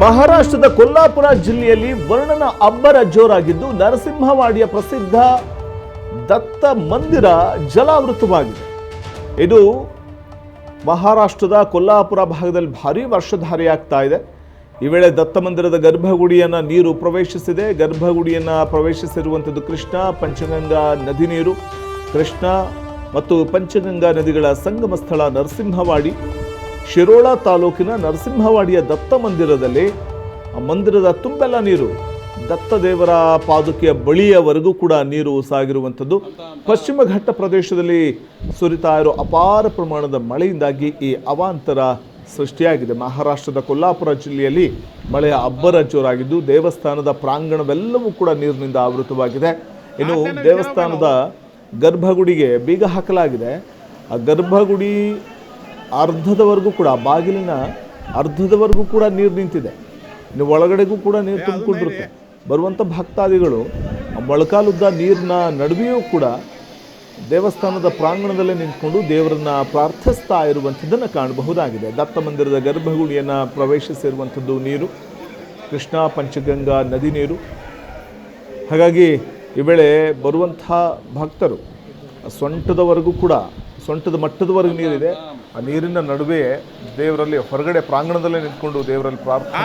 ಮಹಾರಾಷ್ಟ್ರದ ಕೊಲ್ಲಾಪುರ ಜಿಲ್ಲೆಯಲ್ಲಿ ವರ್ಣನ ಅಬ್ಬರ ಜೋರಾಗಿದ್ದು ನರಸಿಂಹವಾಡಿಯ ಪ್ರಸಿದ್ಧ ದತ್ತ ಮಂದಿರ ಜಲಾವೃತವಾಗಿದೆ. ಇದು ಮಹಾರಾಷ್ಟ್ರದ ಕೊಲ್ಲಾಪುರ ಭಾಗದಲ್ಲಿ ಭಾರೀ ವರ್ಷಧಾರಿಯಾಗ್ತಾ ಇದೆ. ಈ ವೇಳೆ ದತ್ತ ಮಂದಿರದ ಗರ್ಭಗುಡಿಯನ್ನ ನೀರು ಪ್ರವೇಶಿಸಿದೆ. ಗರ್ಭಗುಡಿಯನ್ನ ಪ್ರವೇಶಿಸಿರುವಂಥದ್ದು ಕೃಷ್ಣ ಪಂಚಗಂಗಾ ನದಿ ನೀರು. ಕೃಷ್ಣ ಮತ್ತು ಪಂಚಗಂಗಾ ನದಿಗಳ ಸಂಗಮ ಸ್ಥಳ ನರಸಿಂಹವಾಡಿ. ಶಿರೋಳ ತಾಲೂಕಿನ ನರಸಿಂಹವಾಡಿಯ ದತ್ತ ಮಂದಿರದಲ್ಲಿ ಆ ಮಂದಿರದ ತುಂಬೆಲ್ಲ ನೀರು ದತ್ತ ದೇವರ ಪಾದುಕೆಯ ಬಳಿಯವರೆಗೂ ಕೂಡ ನೀರು ಸಾಗಿರುವಂಥದ್ದು. ಪಶ್ಚಿಮ ಘಟ್ಟ ಪ್ರದೇಶದಲ್ಲಿ ಸುರಿತಾ ಇರೋ ಅಪಾರ ಪ್ರಮಾಣದ ಮಳೆಯಿಂದಾಗಿ ಈ ಅವಾಂತರ ಸೃಷ್ಟಿಯಾಗಿದೆ. ಮಹಾರಾಷ್ಟ್ರದ ಕೊಲ್ಲಾಪುರ ಜಿಲ್ಲೆಯಲ್ಲಿ ಮಳೆಯ ಅಬ್ಬರ ಜೋರಾಗಿದ್ದು ದೇವಸ್ಥಾನದ ಪ್ರಾಂಗಣವೆಲ್ಲವೂ ಕೂಡ ನೀರಿನಿಂದ ಆವೃತವಾಗಿದೆ. ಇನ್ನು ದೇವಸ್ಥಾನದ ಗರ್ಭಗುಡಿಗೆ ಬೀಗ ಹಾಕಲಾಗಿದೆ. ಆ ಗರ್ಭಗುಡಿ ಅರ್ಧದವರೆಗೂ ಕೂಡ ಬಾಗಿಲಿನ ಅರ್ಧದವರೆಗೂ ಕೂಡ ನೀರು ನಿಂತಿದೆ. ಇನ್ನು ಒಳಗಡೆಗೂ ಕೂಡ ನೀರು ತುಂಬಿಕೊಂಡಿರುತ್ತೆ. ಬರುವಂಥ ಭಕ್ತಾದಿಗಳು ಮೊಳಕಾಲುದ್ದ ನೀರಿನ ನಡುವೆಯೂ ಕೂಡ ದೇವಸ್ಥಾನದ ಪ್ರಾಂಗಣದಲ್ಲೇ ನಿಂತ್ಕೊಂಡು ದೇವರನ್ನ ಪ್ರಾರ್ಥಿಸ್ತಾ ಇರುವಂಥದ್ದನ್ನು ಕಾಣಬಹುದಾಗಿದೆ. ದತ್ತ ಮಂದಿರದ ಗರ್ಭಗುಡಿಯನ್ನು ಪ್ರವೇಶಿಸಿರುವಂಥದ್ದು ನೀರು ಕೃಷ್ಣ ಪಂಚಗಂಗಾ ನದಿ ನೀರು. ಹಾಗಾಗಿ ಈ ವೇಳೆ ಬರುವಂಥ ಭಕ್ತರು ಸೊಂಟದವರೆಗೂ ಕೂಡ ಸೊಂಟದ ಮಟ್ಟದವರೆಗೂ ನೀರಿದೆ. ಆ ನೀರಿನ ನಡುವೆ ದೇವರಲ್ಲಿ ಹೊರಗಡೆ ಪ್ರಾಂಗಣದಲ್ಲೇ ನಿಂತ್ಕೊಂಡು ದೇವರಲ್ಲಿ ಪ್ರಾರ್ಥನೆ